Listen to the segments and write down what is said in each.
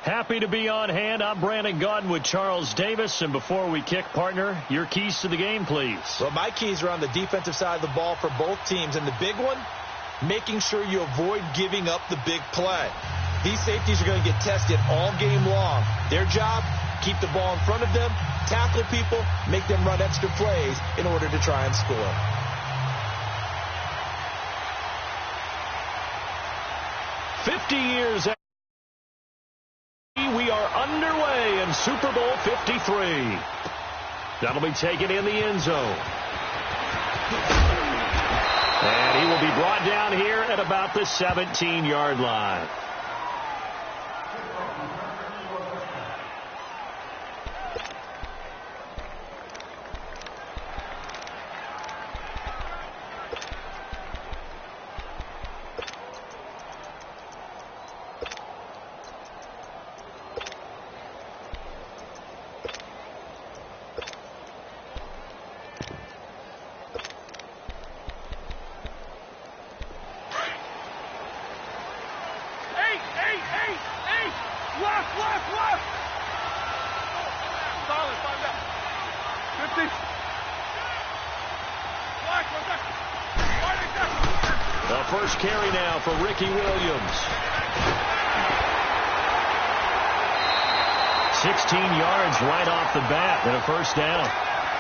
Happy to be on hand. I'm Brandon Gaudin with Charles Davis. And before we kick, partner, your keys to the game, please. Well, my keys are on the defensive side of the ball for both teams. And the big one, making sure you avoid giving up the big play. These safeties are going to get tested all game long. Their job, keep the ball in front of them, tackle people, make them run extra plays in order to try and score. Years we are underway in Super Bowl 53. That'll be taken in the end zone. And he will be brought down here at about the 17-yard line. The first carry now for Ricky Williams. 16 yards right off the bat and a first down.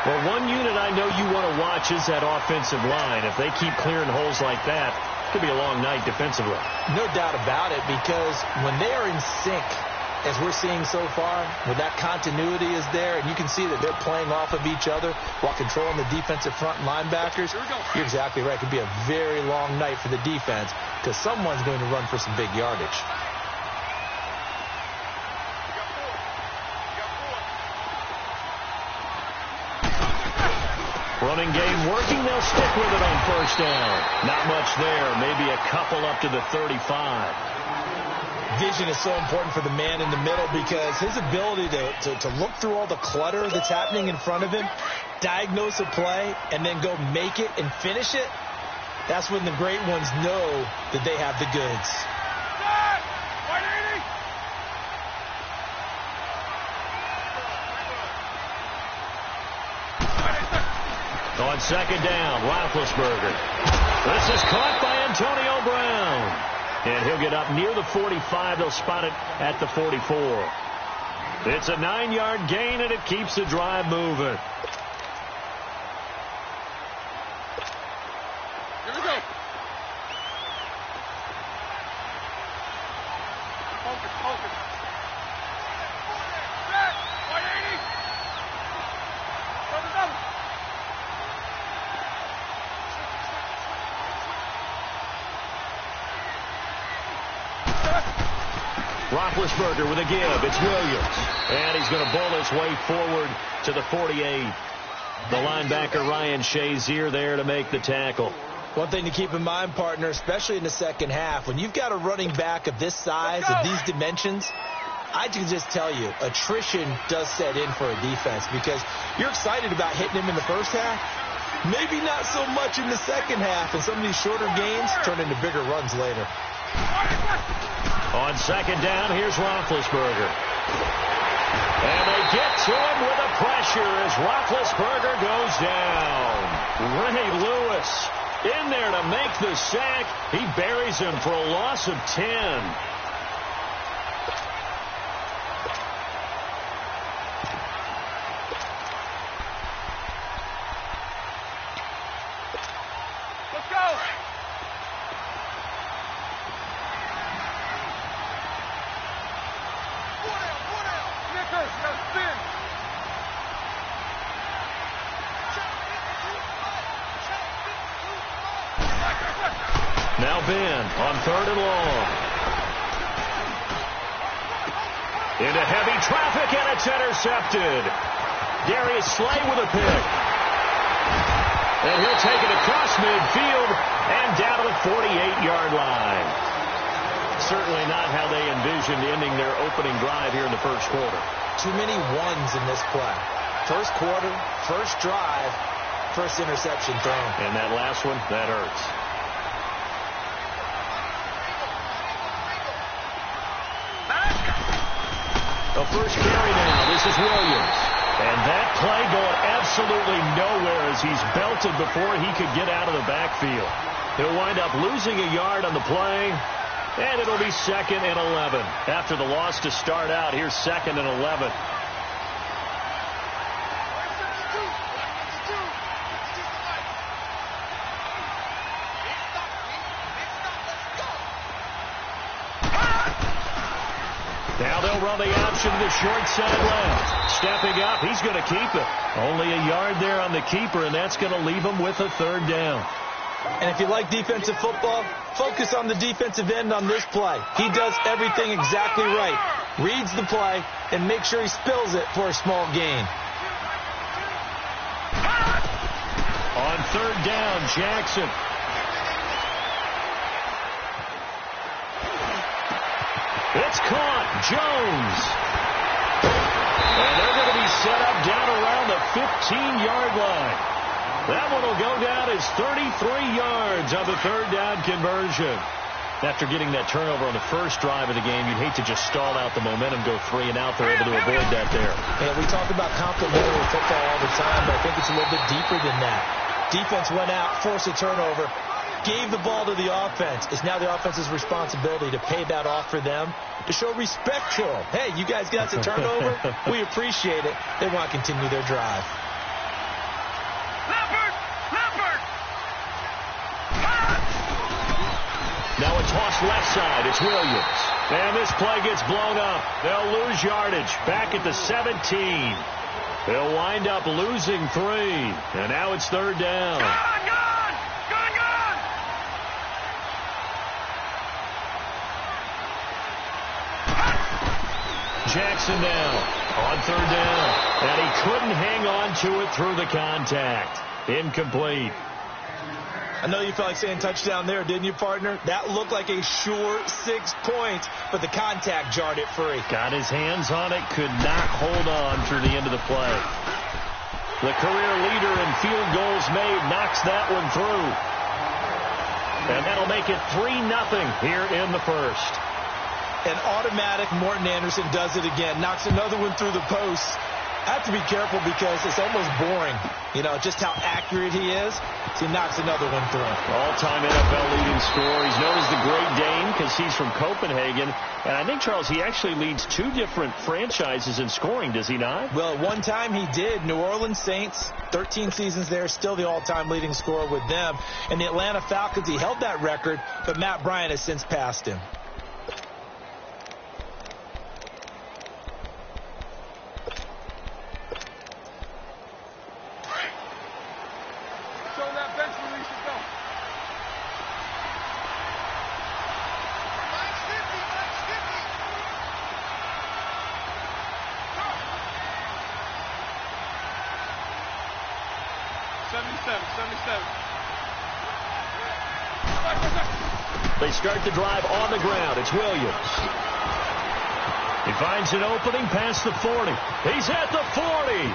Well, one unit I know you want to watch is that offensive line. If they keep clearing holes like that, it could be a long night defensively. No doubt about it, because when they are in sync, as we're seeing so far, where that continuity is there, and you can see that they're playing off of each other while controlling the defensive front linebackers, you're exactly right. It could be a very long night for the defense because someone's going to run for some big yardage. Running game working. They'll stick with it on first down. Not much there. Maybe a couple up to the 35. Vision is so important for the man in the middle because his ability to look through all the clutter that's happening in front of him, diagnose a play, and then go make it and finish it, that's when the great ones know that they have the goods. On second down, Roethlisberger. This is caught by Antonio Brown. And he'll get up near the 45. They'll spot it at the 44. It's a 9-yard gain, and it keeps the drive moving. Here we go. Focus, focus. Set. 180. Double. Roethlisberger with a give. It's Williams. And he's going to bowl his way forward to the 48. The linebacker, Ryan Shazier, there to make the tackle. One thing to keep in mind, partner, especially in the second half, when you've got a running back of this size, of these dimensions, I can just tell you, attrition does set in for a defense because you're excited about hitting him in the first half. Maybe not so much in the second half, and some of these shorter gains turn into bigger runs later. On second down, here's Roethlisberger. And they get to him with the pressure as Roethlisberger goes down. Ray Lewis in there to make the sack. He buries him for a loss of 10. Now Ben on third and long. Into heavy traffic, and it's intercepted. Darius Slay with a pick. And he'll take it across midfield and down to the 48-yard line. Certainly not how they envisioned ending their opening drive here in the first quarter. Too many ones in this play. First quarter, first drive, first interception thrown. And that last one, that hurts. A first carry now. This is Williams. And that play going absolutely nowhere as he's belted before he could get out of the backfield. He'll wind up losing a yard on the play, and it'll be 2nd and 11. After the loss to start out, here's 2nd and 11. Now they'll run the option to the short side left. Stepping up, he's going to keep it. Only a yard there on the keeper, and that's going to leave him with a 3rd down. And if you like defensive football, focus on the defensive end on this play. He does everything exactly right. Reads the play and makes sure he spills it for a small gain. On 3rd down, Jackson. It's caught. Jones. And they're going to be set up down around the 15-yard line. That one will go down as 33 yards on the 3rd down conversion. After getting that turnover on the first drive of the game, you'd hate to just stall out the momentum, go 3 and out. They're able to avoid that there. Yeah, we talk about complementary football all the time, but I think it's a little bit deeper than that. Defense went out, forced a turnover, gave the ball to the offense. It's now the offense's responsibility to pay that off for them, to show respect to them. Hey, you guys got the turnover. We appreciate it. They want to continue their drive. Now a toss left side. It's Williams. And this play gets blown up. They'll lose yardage back at the 17. They'll wind up losing 3. And now it's 3rd down. Jackson now on 3rd down. And he couldn't hang on to it through the contact. Incomplete. I know you felt like saying touchdown there, didn't you, partner? That looked like a sure 6 points, but the contact jarred it free. Got his hands on it, could not hold on through the end of the play. The career leader in field goals made knocks that one through. And that'll make it 3-0 here in the first. An automatic Morton Anderson does it again, knocks another one through the post. I have to be careful because it's almost boring, you know, just how accurate he is. So he knocks another one through. All-time NFL leading scorer. He's known as the Great Dane because he's from Copenhagen. And I think, Charles, he actually leads 2 different franchises in scoring, does he not? Well, at one time he did. New Orleans Saints, 13 seasons there, still the all-time leading scorer with them. And the Atlanta Falcons, he held that record, but Matt Bryant has since passed him. They start the drive on the ground. It's Williams. He finds an opening past the 40. He's at the 40.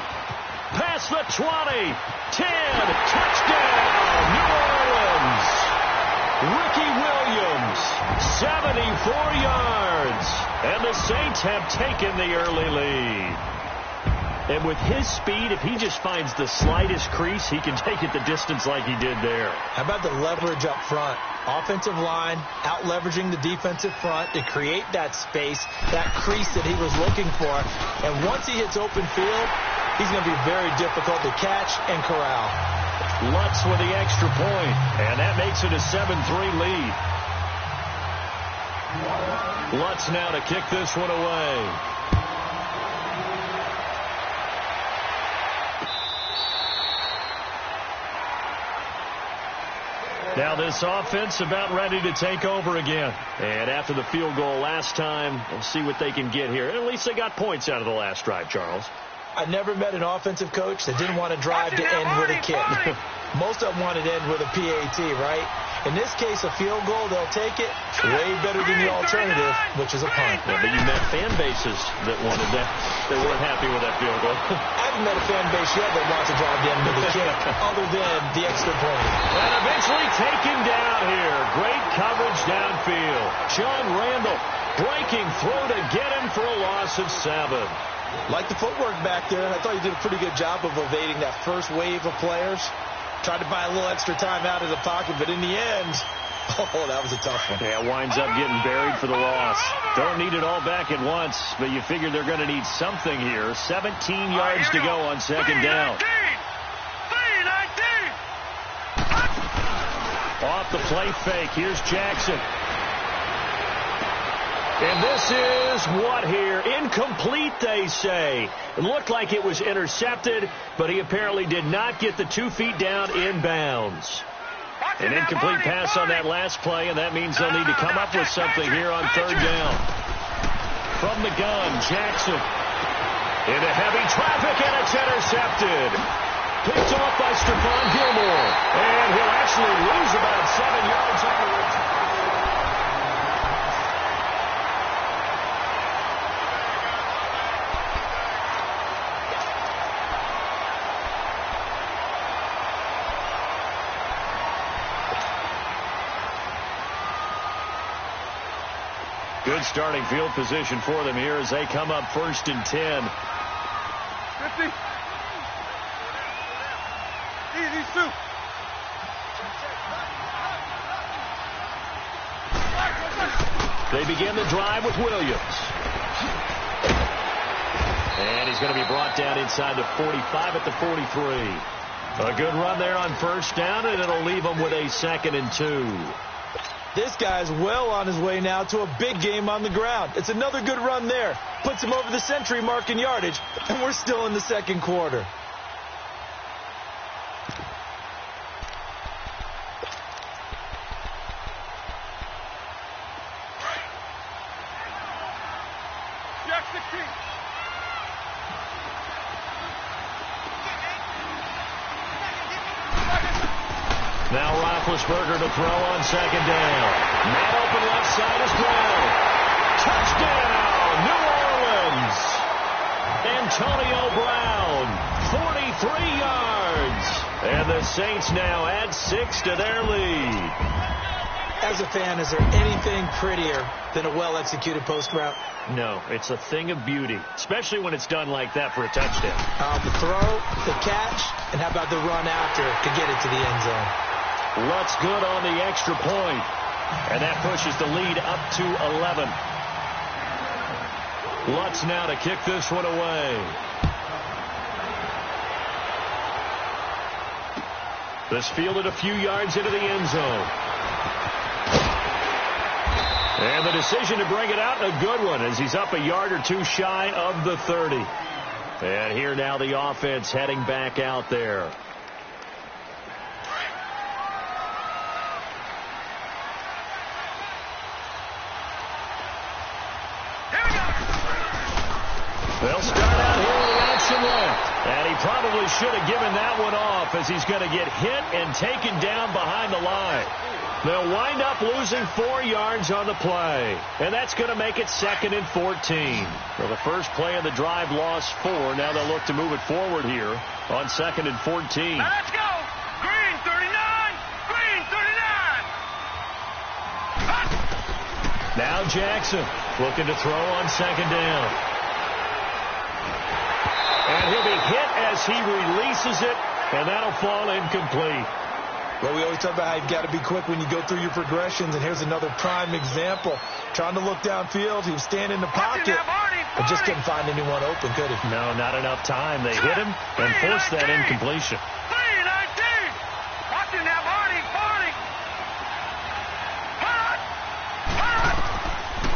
Past the 20. 10. Touchdown, New Orleans. Ricky Williams, 74 yards. And the Saints have taken the early lead. And with his speed, if he just finds the slightest crease, he can take it the distance like he did there. How about the leverage up front? Offensive line out-leveraging the defensive front to create that space, that crease that he was looking for. And once he hits open field, he's going to be very difficult to catch and corral. Lutz with the extra point, and that makes it a 7-3 lead. Lutz now to kick this one away. Now this offense about ready to take over again. And after the field goal last time, we'll see what they can get here. At least they got points out of the last drive, Charles. I never met an offensive coach that didn't want to drive to end with a kick. Most of them wanted to end with a PAT, right? In this case, a field goal, they'll take it way better than the alternative, which is a punt. Yeah, but you met fan bases that wanted that. They weren't happy with that field goal. I haven't met a fan base yet that wants to drive them to the kick, other than the extra point. And eventually taken down here. Great coverage downfield. John Randall breaking through to get him for a loss of 7. Like the footwork back there, I thought he did a pretty good job of evading that first wave of players. Tried to buy a little extra time out of the pocket, but in the end, oh, that was a tough one. Yeah, winds up getting buried for the loss. Don't need it all back at once, but you figure they're going to need something here. 17 yards to go on second down. Off the play fake. Here's Jackson. And this is what here? Incomplete, they say. It looked like it was intercepted, but he apparently did not get the 2 feet down inbounds. An incomplete pass on that last play, and that means they'll need to come up with something here on third down. From the gun, Jackson. Into heavy traffic, and it's intercepted. Picked off by Stephon Gilmore. And he'll actually lose about 7 yards on the return. Good starting field position for them here as they come up 1st and 10. 50. Easy, Sue. They begin the drive with Williams. And he's going to be brought down inside the 45 at the 43. A good run there on first down, and it'll leave them with a 2nd and 2. This guy's well on his way now to a big game on the ground. It's another good run there. Puts him over the century mark in yardage, and we're still in the second quarter. Jack 16. Now Roethlisberger to throw on second down. Man open left side is Brown. Touchdown, New Orleans. Antonio Brown, 43 yards. And the Saints now add 6 to their lead. As a fan, is there anything prettier than a well-executed post route? No, it's a thing of beauty, especially when it's done like that for a touchdown. The throw, the catch, and how about the run after to get it to the end zone? Lutz good on the extra point. And that pushes the lead up to 11. Lutz now to kick this one away. This fielded a few yards into the end zone. And the decision to bring it out, a good one, as he's up a yard or two shy of the 30. And here now the offense heading back out there. They'll start out here with the option left. And he probably should have given that one off, as he's going to get hit and taken down behind the line. They'll wind up losing 4 yards on the play. And that's going to make it 2nd and 14. So the first play of the drive lost 4. Now they'll look to move it forward here on 2nd and 14. Let's go. Green 39. Green 39. Now Jackson looking to throw on second down. And he'll be hit as he releases it, and that'll fall incomplete. Well, we always talk about how you've got to be quick when you go through your progressions, and here's another prime example. Trying to look downfield, he was standing in the pocket, but just couldn't find anyone open, could he? No, not enough time. They hit him and forced that incompletion. 3-19. Watching that Marty.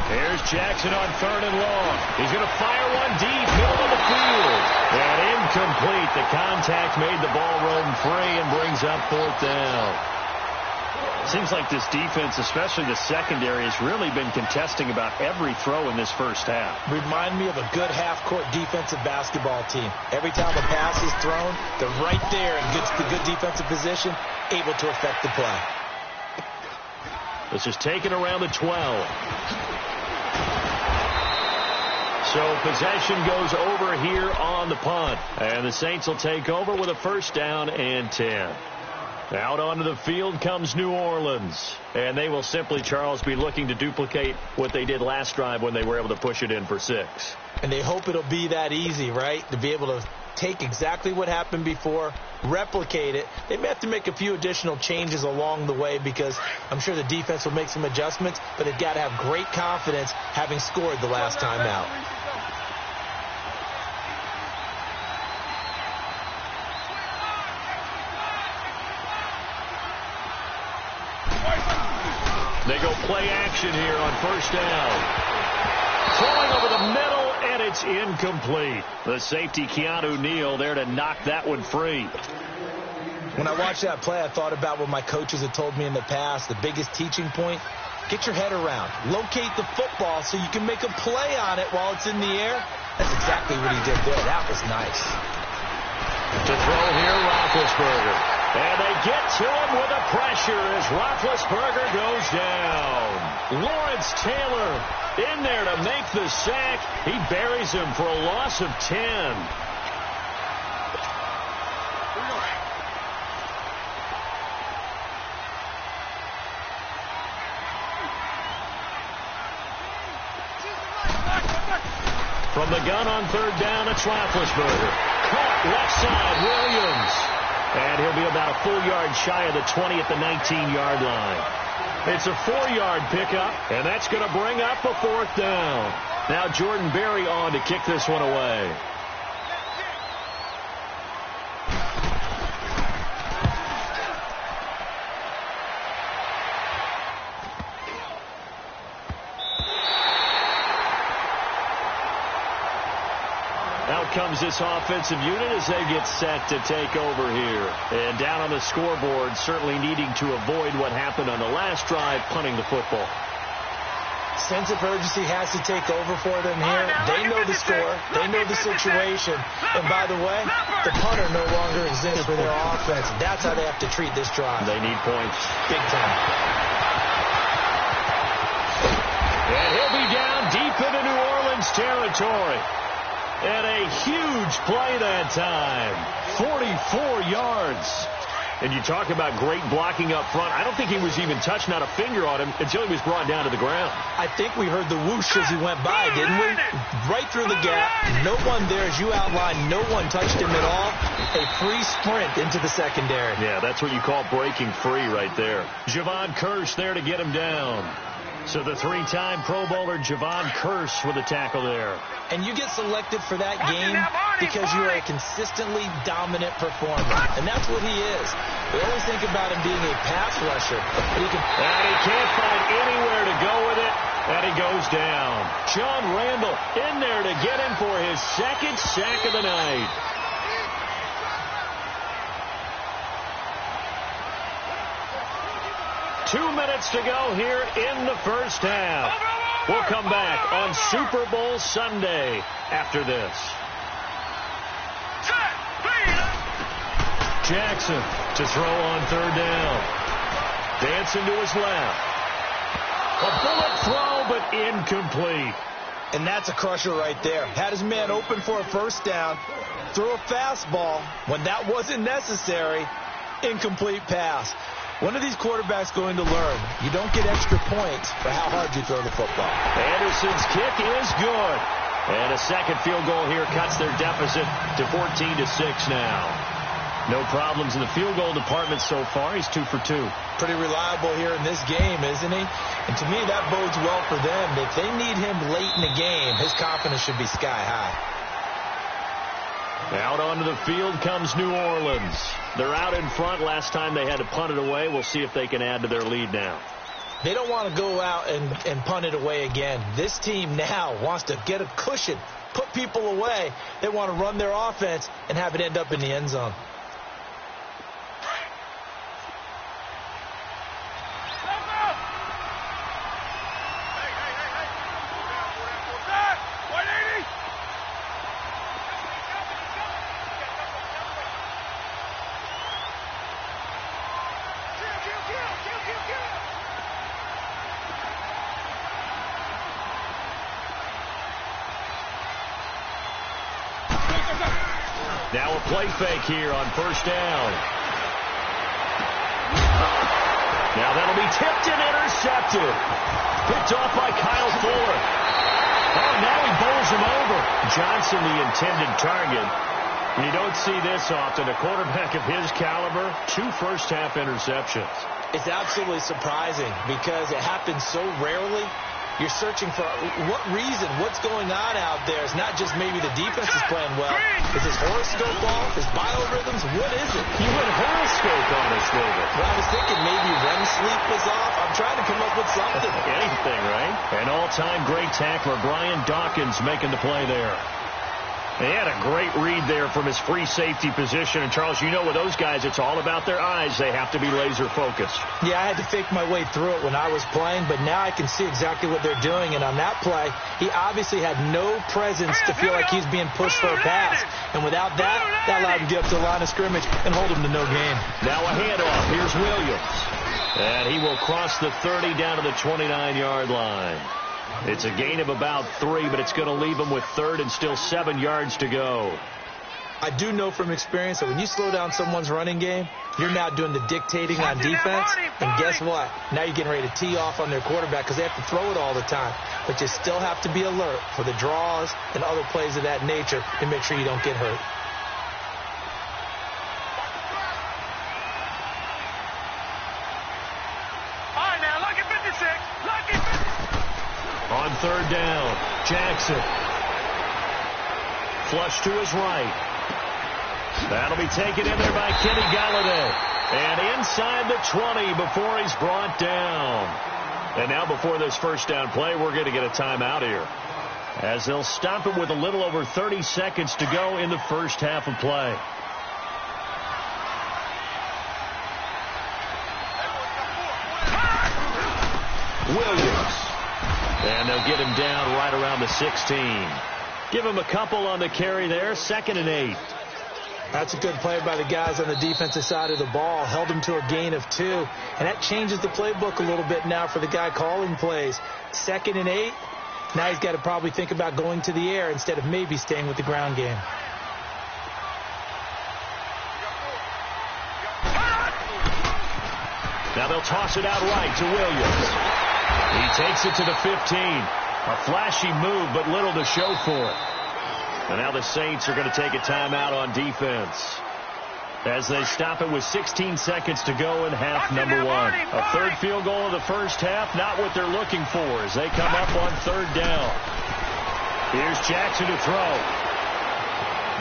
Here's Jackson on 3rd and long. He's going to fire one deep, middle of the field. And incomplete. The contact made the ball roam free and brings up 4th down. Seems like this defense, especially the secondary, has really been contesting about every throw in this first half. Remind me of a good half-court defensive basketball team. Every time a pass is thrown, they're right there and gets the good defensive position, able to affect the play. This is taken around the 12. So possession goes over here on the punt. And the Saints will take over with a first down and 10. Out onto the field comes New Orleans. And they will simply, Charles, be looking to duplicate what they did last drive when they were able to push it in for 6. And they hope it'll be that easy, right? To be able to take exactly what happened before, replicate it. They may have to make a few additional changes along the way because I'm sure the defense will make some adjustments, but they've got to have great confidence having scored the last time out. They go play action here on first down. Throwing over the middle, and it's incomplete. The safety, Keanu Neal, there to knock that one free. When I watched that play, I thought about what my coaches had told me in the past. The biggest teaching point, get your head around. Locate the football so you can make a play on it while it's in the air. That's exactly what he did there. That was nice. To throw here, Roethlisberger. And they get to him with the pressure as Roethlisberger goes down. Lawrence Taylor in there to make the sack. He buries him for a loss of 10. From the gun on third down, it's Roethlisberger. Caught left side, Williams. And he'll be about a full yard shy of the 20 at the 19-yard line. It's a 4-yard pickup, and that's going to bring up a fourth down. Now Jordan Berry on to kick this one away. Out comes this offensive unit as they get set to take over here. And down on the scoreboard, certainly needing to avoid what happened on the last drive, punting the football. Sense of urgency has to take over for them here. They know the score. They know the situation. And by the way, the punter no longer exists for their offense. That's how they have to treat this drive. They need points. Big time. And he'll be down deep into New Orleans territory. And a huge play that time. 44 yards. And you talk about great blocking up front. I don't think he was even touched, not a finger on him, until he was brought down to the ground. I think we heard the whoosh as he went by, didn't we? Right through the gap. No one there, as you outlined. No one touched him at all. A free sprint into the secondary. Yeah, that's what you call breaking free right there. Javon Kearse there to get him down. So the 3-time Pro Bowler Javon Kearse with a tackle there. And you get selected for that game because you are a consistently dominant performer. And that's what he is. We always think about him being a pass rusher. But he can... And he can't find anywhere to go with it. And he goes down. John Randall in there to get him for his second sack of the night. Two minutes to go here in the first half. We'll come back on Super Bowl Sunday after this. Jackson to throw on third down. Dancing to his left. A bullet throw, but incomplete. And that's a crusher right there. Had his man open for a first down. Threw a fastball when that wasn't necessary. Incomplete pass. When are these quarterbacks going to learn? You don't get extra points for how hard you throw the football. Anderson's kick is good. And a second field goal here cuts their deficit to 14-6 now. No problems in the field goal department so far. He's 2 for 2. Pretty reliable here in this game, isn't he? And to me, that bodes well for them. If they need him late in the game, his confidence should be sky high. Out onto the field comes New Orleans. They're out in front. Last time they had to punt it away. We'll see if they can add to their lead now. They don't want to go out and punt it away again. This team now wants to get a cushion, put people away. They want to run their offense and have it end up in the end zone. Now a play fake here on first down. Now that'll be tipped and intercepted. Picked off by Kyle Fuller. Oh, now he bowls him over. Johnson, the intended target. You don't see this often. A quarterback of his caliber, 2 first-half interceptions. It's absolutely surprising because it happens so rarely. You're searching for what reason, what's going on out there. It's not just maybe the defense is playing well. Is his horoscope off? His biorhythms? What is it? You went horoscope on us, David. Well, I was thinking maybe REM sleep was off. I'm trying to come up with something. Anything, right? An all-time great tackler, Brian Dawkins, making the play there. They had a great read there from his free safety position. And, Charles, you know with those guys, it's all about their eyes. They have to be laser-focused. Yeah, I had to fake my way through it when I was playing, but now I can see exactly what they're doing. And on that play, he obviously had no presence to feel like he's being pushed for a pass. And without that, that allowed him to get up to the line of scrimmage and hold him to no gain. Now a handoff. Here's Williams. And he will cross the 30 down to the 29-yard line. It's a gain of about 3, but it's going to leave him with 3rd and still 7 yards to go. I do know from experience that when you slow down someone's running game, you're now doing the dictating on defense. And guess what? Now you're getting ready to tee off on their quarterback because they have to throw it all the time. But you still have to be alert for the draws and other plays of that nature to make sure you don't get hurt. On 3rd down, Jackson. Flush to his right. That'll be taken in there by Kenny Galladay. And inside the 20 before he's brought down. And now before this first down play, we're going to get a timeout here, as they'll stop it with a little over 30 seconds to go in the first half of play. Williams. And they'll get him down right around the 16. Give him a couple on the carry there. 2nd and 8. That's a good play by the guys on the defensive side of the ball. Held him to a gain of 2. And that changes the playbook a little bit now for the guy calling plays. 2nd and 8. Now he's got to probably think about going to the air instead of maybe staying with the ground game. Now they'll toss it out right to Williams. He takes it to the 15. A flashy move, but little to show for it. And now the Saints are going to take a timeout on defense, as they stop it with 16 seconds to go in half number 1. A 3rd field goal of the first half, not what they're looking for as they come up on 3rd down. Here's Jackson to throw.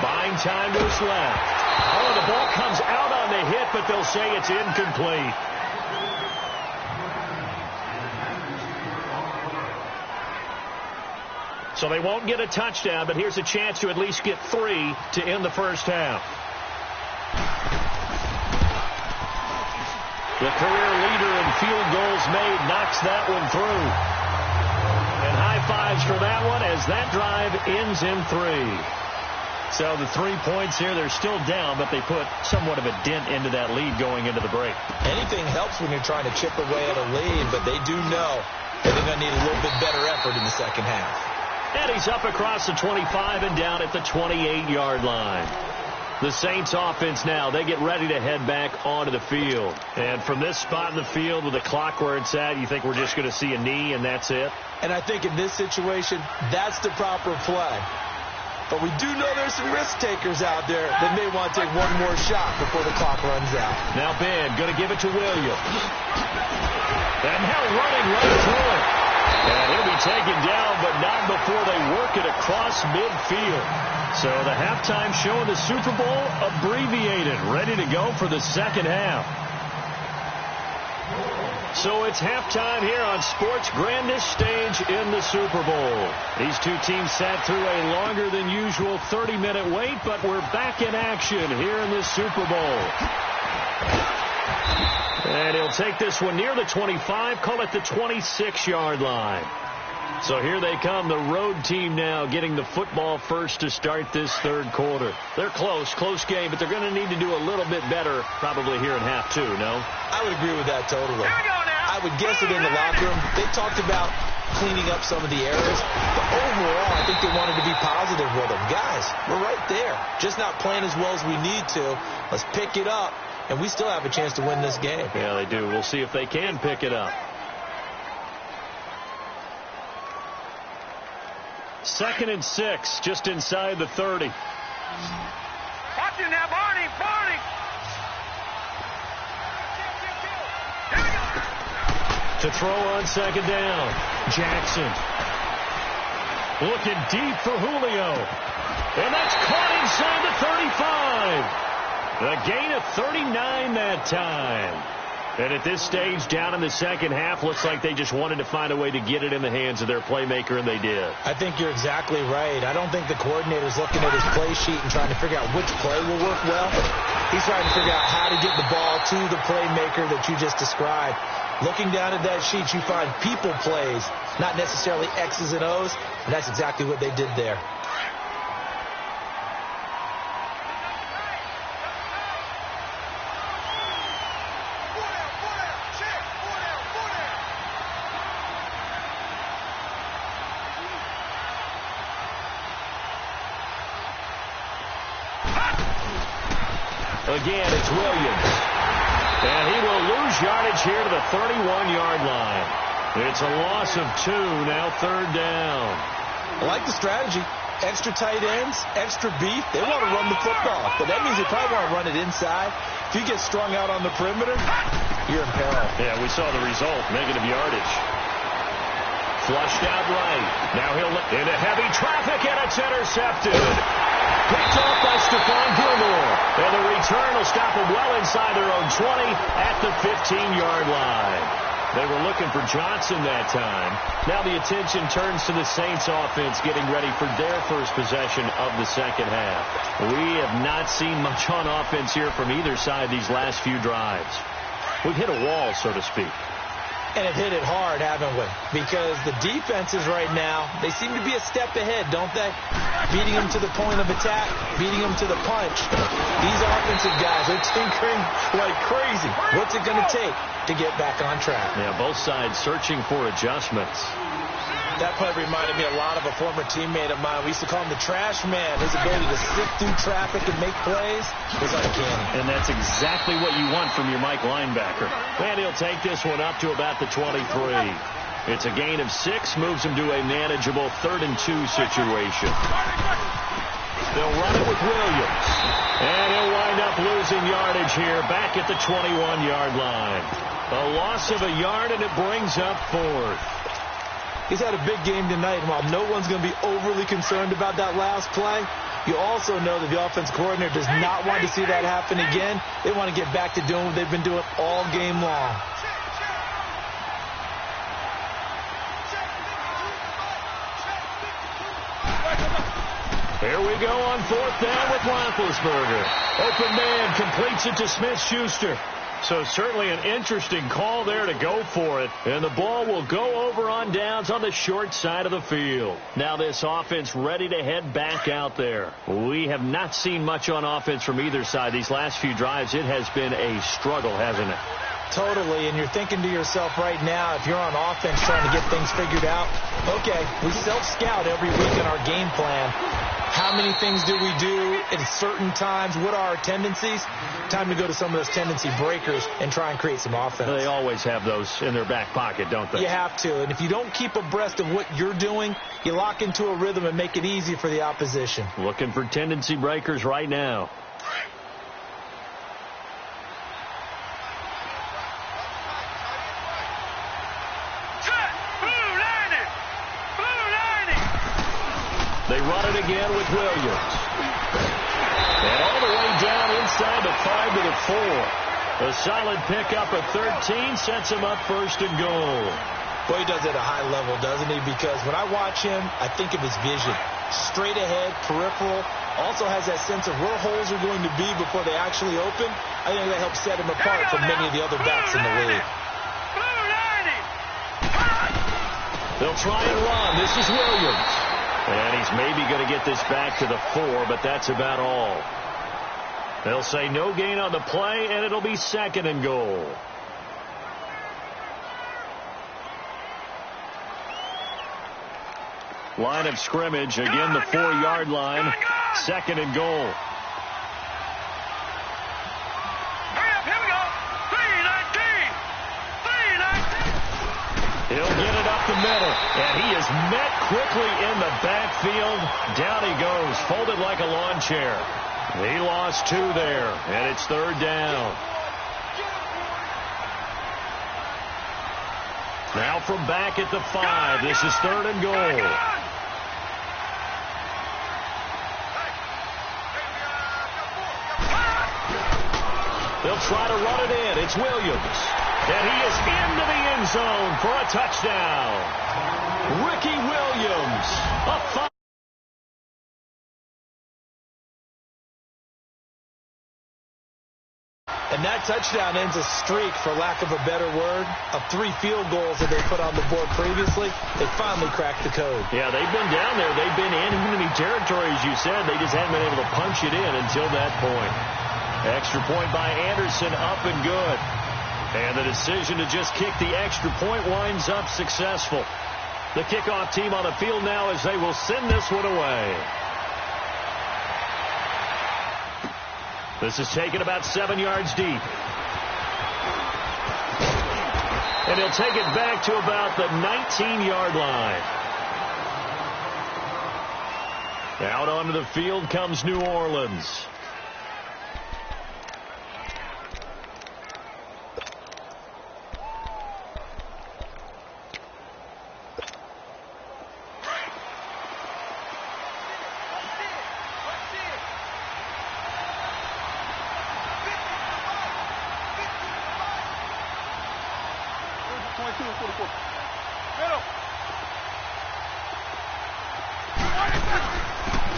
Buying time to his left. Oh, the ball comes out on the hit, but they'll say it's incomplete. So they won't get a touchdown, but here's a chance to at least get 3 to end the first half. The career leader in field goals made knocks that one through. And high fives for that one as that drive ends in 3. So the 3 points here, they're still down, but they put somewhat of a dent into that lead going into the break. Anything helps when you're trying to chip away at a lead, but they do know that they're going to need a little bit better effort in the second half. And he's up across the 25 and down at the 28-yard line. The Saints offense now, they get ready to head back onto the field. And from this spot in the field with the clock where it's at, you think we're just going to see a knee and that's it? And I think in this situation, that's the proper play. But we do know there's some risk takers out there that may want to take one more shot before the clock runs out. Now Ben going to give it to Williams. And now running right through it. And he'll be taken down, but not before they work it across midfield. So the halftime show of the Super Bowl abbreviated, ready to go for the second half. So it's halftime here on sports' grandest stage in the Super Bowl. These two teams sat through a longer than usual 30-minute wait, but we're back in action here in the Super Bowl. And he'll take this one near the 25, call it the 26-yard line. So here they come, the road team now getting the football first to start this third quarter. They're close game, but they're going to need to do a little bit better probably here in half two, no? I would agree with that totally. I would guess it in the locker room. They talked about cleaning up some of the errors. But overall, I think they wanted to be positive with them. Guys, we're right there. Just not playing as well as we need to. Let's pick it up, and we still have a chance to win this game. Yeah, they do. We'll see if they can pick it up. 2nd and 6, just inside the 30. Watch him now, Barney, Barney. To throw on 2nd down, Jackson. Looking deep for Julio. And that's caught inside the 35. A gain of 39 that time. And at this stage, down in the second half, looks like they just wanted to find a way to get it in the hands of their playmaker, and they did. I think you're exactly right. I don't think the coordinator's looking at his play sheet and trying to figure out which play will work well. He's trying to figure out how to get the ball to the playmaker that you just described. Looking down at that sheet, you find people plays, not necessarily X's and O's, and that's exactly what they did there. Again, it's Williams. And he will lose yardage here to the 31-yard line. It's a loss of 2, now 3rd down. I like the strategy. Extra tight ends, extra beef. They want to run the football, but that means they probably want to run it inside. If you get strung out on the perimeter, you're in peril. Yeah, we saw the result, negative yardage. Flushed out right. Now he'll into heavy traffic, and it's intercepted. Picked off by Stephon Gilmore. And the return will stop them well inside their own 20 at the 15-yard line. They were looking for Johnson that time. Now the attention turns to the Saints offense getting ready for their first possession of the second half. We have not seen much on offense here from either side these last few drives. We've hit a wall, so to speak. And have hit it hard, haven't we? Because the defenses right now, they seem to be a step ahead, don't they? Beating them to the point of attack, beating them to the punch. These offensive guys, they're tinkering like crazy. What's it going to take to get back on track? Yeah, both sides searching for adjustments. That play reminded me a lot of a former teammate of mine. We used to call him the trash man. His ability to sift through traffic and make plays was uncanny. And that's exactly what you want from your Mike linebacker. And he'll take this one up to about the 23. It's a gain of 6, moves him to a manageable 3rd and 2 situation. They'll run it with Williams. And he'll wind up losing yardage here back at the 21-yard line. A loss of a yard, and it brings up 4th. He's had a big game tonight, and while no one's going to be overly concerned about that last play, you also know that the offense coordinator does not want to see that happen again. They want to get back to doing what they've been doing all game long. Here we go on 4th down with Roethlisberger. Open man completes it to Smith-Schuster. So certainly an interesting call there to go for it. And the ball will go over on downs on the short side of the field. Now this offense ready to head back out there. We have not seen much on offense from either side. These last few drives, it has been a struggle, hasn't it? Totally, and you're thinking to yourself right now, if you're on offense trying to get things figured out, okay, we self-scout every week in our game plan. How many things do we do at certain times? What are our tendencies? Time to go to some of those tendency breakers and try and create some offense. They always have those in their back pocket, don't they? You have to, and if you don't keep abreast of what you're doing, you lock into a rhythm and make it easy for the opposition. Looking for tendency breakers right now. They run it again with Williams. And all the way down inside the 5 to the 4. A solid pickup of 13 sets him up 1st and goal. Boy, he does it at a high level, doesn't he? Because when I watch him, I think of his vision. Straight ahead, peripheral. Also has that sense of where holes are going to be before they actually open. I think that helps set him apart from many of the other backs in the league. They'll try and run. This is Williams. And he's maybe going to get this back to the 4, but that's about all. They'll say no gain on the play, and it'll be 2nd and goal. Line of scrimmage, again the 4-yard line, 2nd and goal. Hurry up, here we go. 319. 319. He'll get it up the middle, and he is met quickly in the backfield. Down he goes, folded like a lawn chair. He lost 2 there, and it's 3rd down. Now from back at the 5, this is 3rd and goal. They'll try to run it in. It's Williams. And he is into the end zone for a touchdown. Ricky Williams. And that touchdown ends a streak, for lack of a better word, of 3 field goals that they put on the board previously. They finally cracked the code. Yeah, they've been down there. They've been in enemy territory, as you said. They just haven't been able to punch it in until that point. Extra point by Anderson, up and good. And the decision to just kick the extra point winds up successful. The kickoff team on the field now as they will send this one away. This is taken about 7 yards deep. And he'll take it back to about the 19-yard line. Out onto the field comes New Orleans.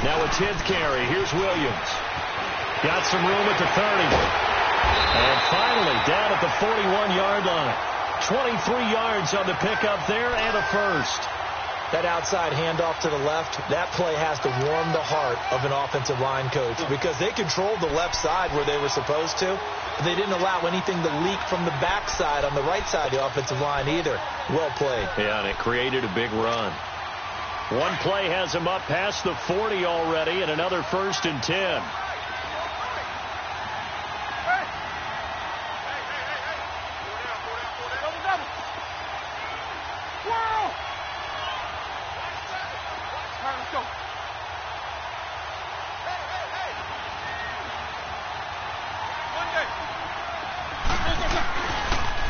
Now a 10th carry. Here's Williams. Got some room at the 30. And finally down at the 41-yard line. 23 yards on the pickup there and a first. That outside handoff to the left, that play has to warm the heart of an offensive line coach, because they controlled the left side where they were supposed to. But they didn't allow anything to leak from the backside on the right side of the offensive line either. Well played. Yeah, and it created a big run. One play has him up past the 40 already, and another 1st and 10.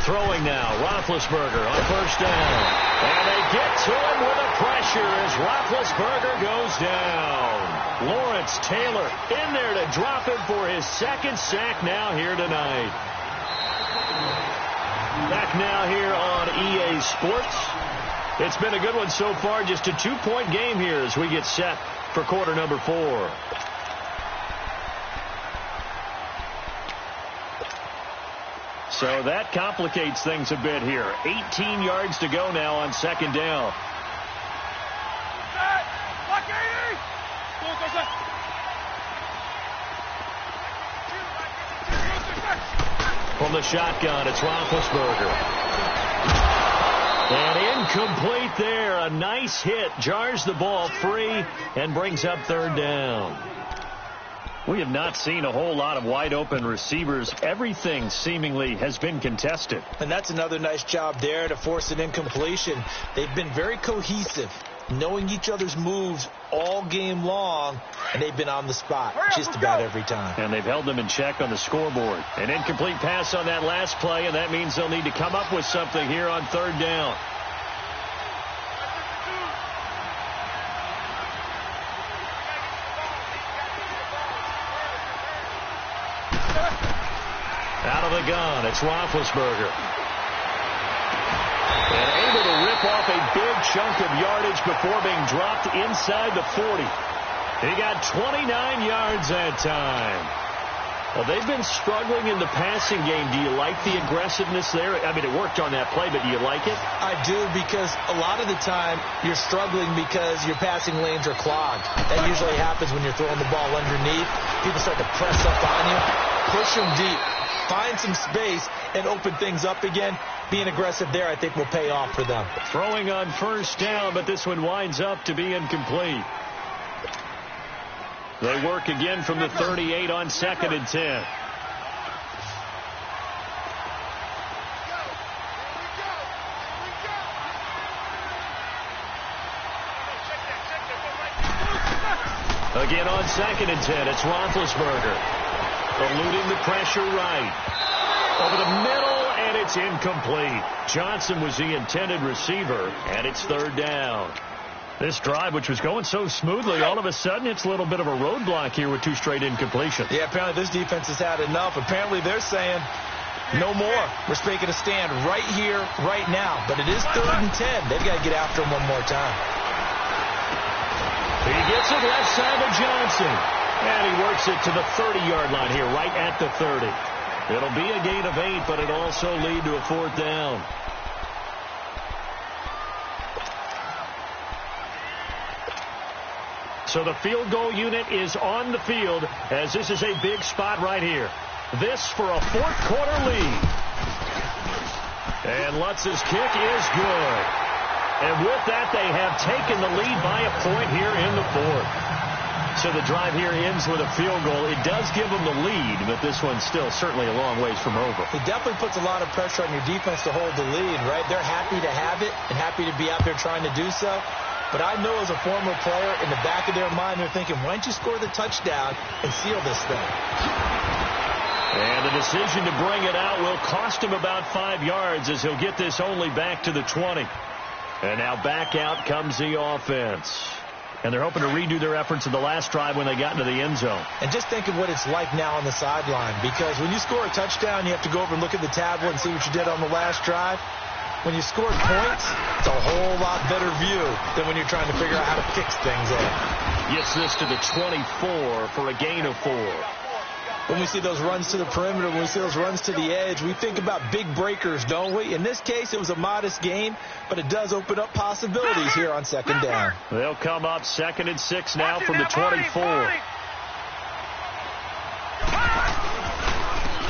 Throwing now, Roethlisberger on 1st down. And they get to him with a pressure as Roethlisberger goes down. Lawrence Taylor in there to drop him for his 2nd sack now here tonight. Back now here on EA Sports. It's been a good one so far, just a 2-point game here as we get set for quarter number 4. So that complicates things a bit here. 18 yards to go now on 2nd down. From the shotgun, it's Roethlisberger. And incomplete there. A nice hit. Jars the ball free and brings up 3rd down. We have not seen a whole lot of wide-open receivers. Everything seemingly has been contested. And that's another nice job there to force an incompletion. They've been very cohesive, knowing each other's moves all game long, and they've been on the spot just about every time. And they've held them in check on the scoreboard. An incomplete pass on that last play, and that means they'll need to come up with something here on 3rd down. Out of the gun, it's Roethlisberger. And able to rip off a big chunk of yardage before being dropped inside the 40. He got 29 yards that time. Well, they've been struggling in the passing game. Do you like the aggressiveness there? I mean, it worked on that play, but do you like it? I do, because a lot of the time you're struggling because your passing lanes are clogged. That usually happens when you're throwing the ball underneath. People start to press up on you, push them deep. find some space and open things up again. Being aggressive there, I think, will pay off for them. Throwing on first down, but this one winds up to be incomplete. They work again from the 38 on 2nd and 10. Again on 2nd and 10, it's Roethlisberger. Eluding the pressure right. Over the middle, and it's incomplete. Johnson was the intended receiver, and it's 3rd down. This drive, which was going so smoothly, all of a sudden it's a little bit of a roadblock here with 2 straight incompletions. Yeah, apparently this defense has had enough. Apparently they're saying, no more. We're making a stand right here, right now. But it is 3rd and 10. They've got to get after him one more time. He gets it left side to Johnson. And he works it to the 30-yard line here, right at the 30. It'll be a gain of 8, but it'll also lead to a 4th down. So the field goal unit is on the field, as this is a big spot right here. This for a 4th quarter lead. And Lutz's kick is good. And with that, they have taken the lead by a point here in the 4th. So the drive here ends with a field goal. It does give them the lead, but this one's still certainly a long ways from over. It definitely puts a lot of pressure on your defense to hold the lead, right? They're happy to have it and happy to be out there trying to do so. But I know as a former player, in the back of their mind, they're thinking, why don't you score the touchdown and seal this thing? And the decision to bring it out will cost him about 5 yards as he'll get this only back to the 20. And now back out comes the offense. And they're hoping to redo their efforts in the last drive when they got into the end zone. And just think of what it's like now on the sideline, because when you score a touchdown, you have to go over and look at the tablet and see what you did on the last drive. When you scored points, it's a whole lot better view than when you're trying to figure out how to fix things up. Gets this to the 24 for a gain of 4. When we see those runs to the perimeter, when we see those runs to the edge, we think about big breakers, don't we? In this case, it was a modest gain, but it does open up possibilities here on 2nd down. They'll come up 2nd and 6 now from the 24.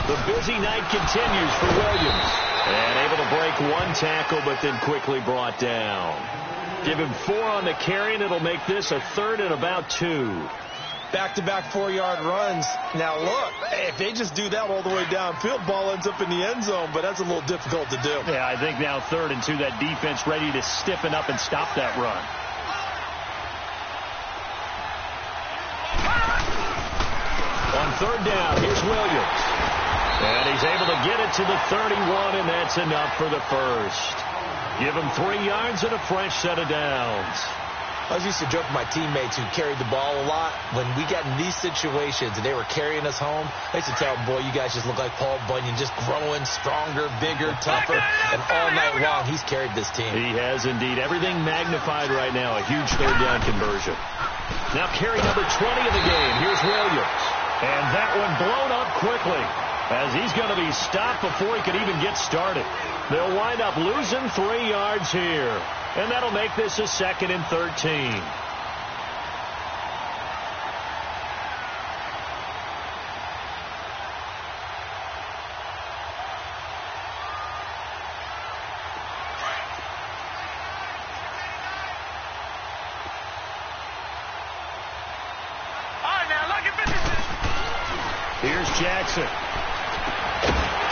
The busy night continues for Williams. And able to break 1 tackle, but then quickly brought down. Give him 4 on the carry, and it'll make this a 3rd and about 2. Back-to-back 4-yard runs. Now, look, if they just do that all the way downfield, ball ends up in the end zone, but that's a little difficult to do. Yeah, I think now 3rd and 2, that defense ready to stiffen up and stop that run. On 3rd down, here's Williams. And he's able to get it to the 31, and that's enough for the first. Give him 3 yards and a fresh set of downs. I was used to joke with my teammates who carried the ball a lot. When we got in these situations and they were carrying us home, I used to tell them, boy, you guys just look like Paul Bunyan, just growing stronger, bigger, tougher. And all night long, he's carried this team. He has indeed. Everything magnified right now. A huge 3rd down conversion. Now carry number 20 of the game. Here's Williams. And that one blown up quickly, as he's going to be stopped before he could even get started. They'll wind up losing 3 yards here. And that'll make this a 2nd and 13. Here's Jackson.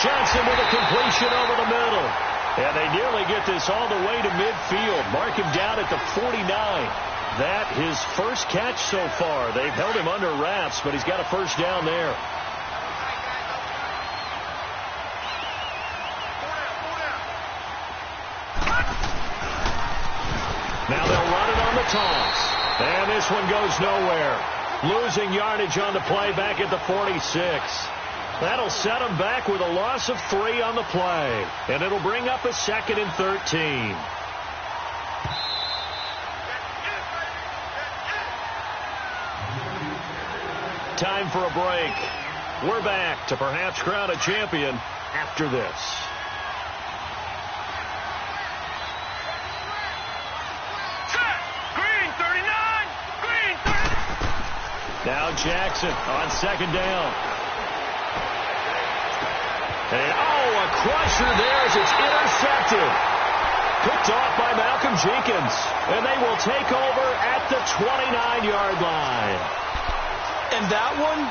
Johnson with a completion over the middle. And they nearly get this all the way to midfield. Mark him down at the 49. That his first catch so far. They've held him under wraps, but he's got a first down there. Now they'll run it on the toss. And this one goes nowhere. Losing yardage on the play back at the 46. That'll set them back with a loss of 3 on the play. And it'll bring up a 2nd and 13. Time for a break. We're back to perhaps crown a champion after this. Green 39! Green 39! Now Jackson on 2nd down. And, a crusher there as it's intercepted. Picked off by Malcolm Jenkins. And they will take over at the 29-yard line. And that one,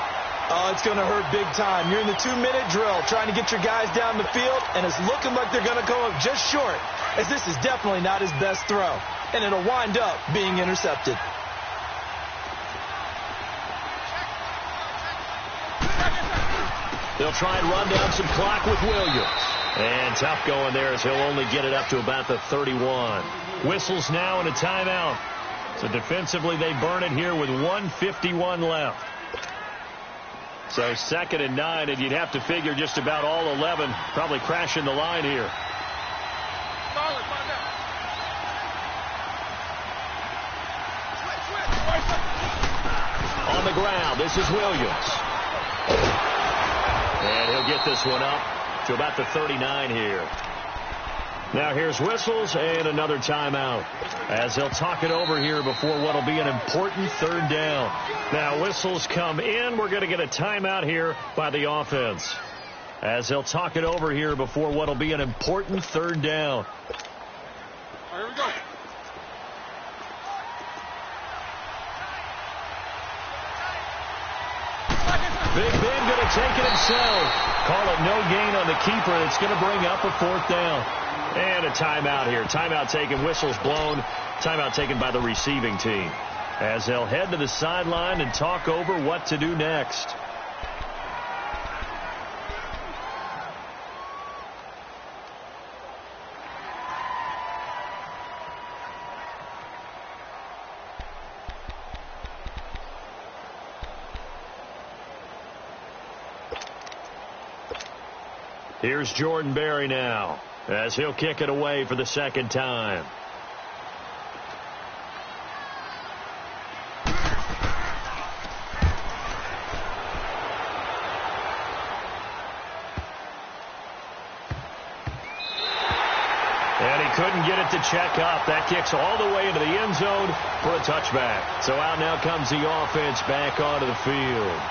it's going to hurt big time. You're in the 2-minute drill trying to get your guys down the field, and it's looking like they're going to come up just short, as this is definitely not his best throw. And it'll wind up being intercepted. They'll try and run down some clock with Williams. And tough going there as he'll only get it up to about the 31. Whistles now and a timeout. So defensively they burn it here with 1:51 left. So 2nd and 9, and you'd have to figure just about all 11 probably crashing the line here. On the ground, this is Williams. And he'll get this one up to about the 39 here. Now here's Whistles and another timeout as they'll talk it over here before what will be an important 3rd down. Now Whistles come in. We're going to get a timeout here by the offense as they'll talk it over here before what will be an important 3rd down. Here we go. Big Ben going to take it himself. Call it no gain on the keeper, and it's going to bring up a 4th down. And a timeout here. Timeout taken, whistles blown. Timeout taken by the receiving team as they'll head to the sideline and talk over what to do next. Here's Jordan Berry now as he'll kick it away for the 2nd time. And he couldn't get it to check up. That kicks all the way into the end zone for a touchback. So out now comes the offense back onto the field.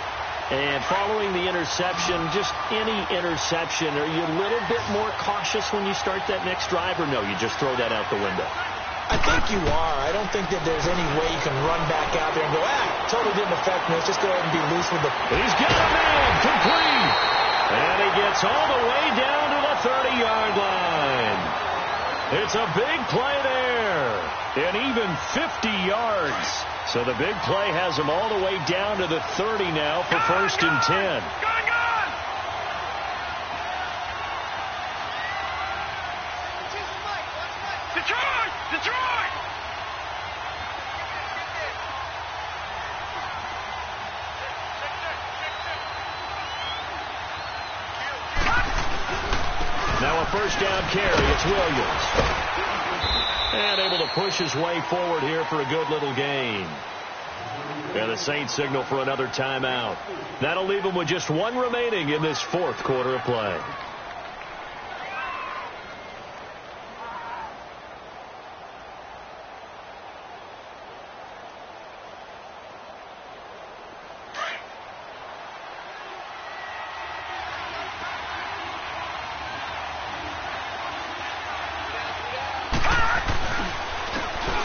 And following the interception, just any interception, are you a little bit more cautious when you start that next drive, or no, you just throw that out the window? I think you are. I don't think that there's any way you can run back out there and go, totally didn't affect me. Let's just go ahead and be loose with the... He's got a man, complete. And he gets all the way down to the 30-yard line. It's a big play there. And even 50 yards. So the big play has him all the way down to the 30 now for 1st and 10. Detroit! Detroit! Now a 1st down carry. It's Williams. And able to push his way forward here for a good little gain. And the Saints signal for another timeout. That'll leave them with just 1 remaining in this 4th quarter of play.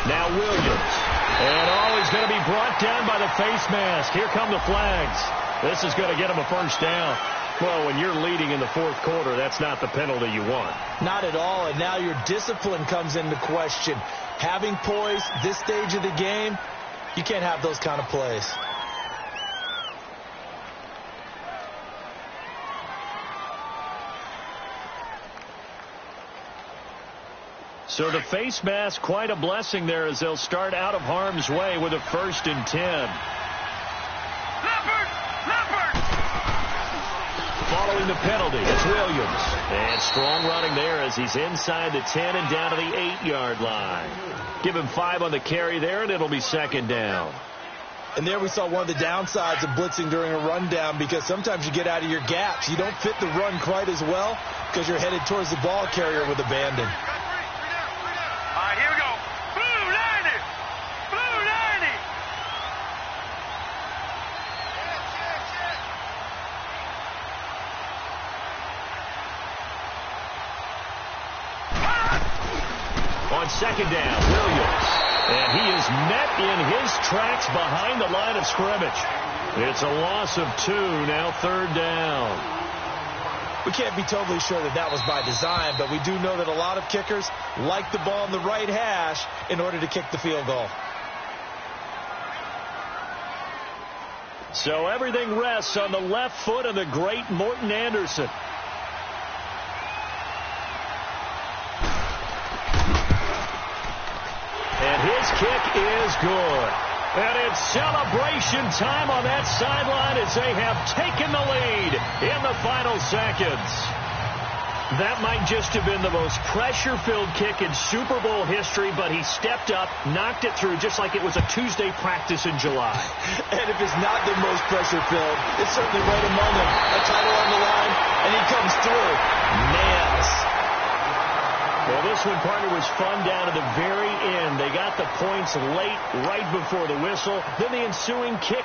Now Williams. And he's going to be brought down by the face mask. Here come the flags. This is going to get him a 1st down. Well, when you're leading in the 4th quarter, that's not the penalty you want. Not at all, and now your discipline comes into question. Having poise this stage of the game, you can't have those kind of plays. So the face mask, quite a blessing there as they'll start out of harm's way with a 1st and 10. Leopard! Following the penalty, it's Williams. And strong running there as he's inside the 10 and down to the 8-yard line. Give him 5 on the carry there, and it'll be 2nd down. And there we saw one of the downsides of blitzing during a rundown, because sometimes you get out of your gaps. You don't fit the run quite as well because you're headed towards the ball carrier with abandon. All right, here we go. Blue 90! Blue 90! second down. Williams. And he is met in his tracks behind the line of scrimmage. It's a loss of 2, now third down. We can't be totally sure that that was by design, but we do know that a lot of kickers like the ball in the right hash in order to kick the field goal. So everything rests on the left foot of the great Morton Anderson. And his kick is good. And it's celebration time on that sideline as they have taken the lead in the final seconds. That might just have been the most pressure-filled kick in Super Bowl history, but he stepped up, knocked it through just like it was a Tuesday practice in July. And if it's not the most pressure-filled, it's certainly right among them. A title on the line, and he comes through. Nails. Well, this one, partner, was fun down to the very end. They got the points late, right before the whistle. Then the ensuing kick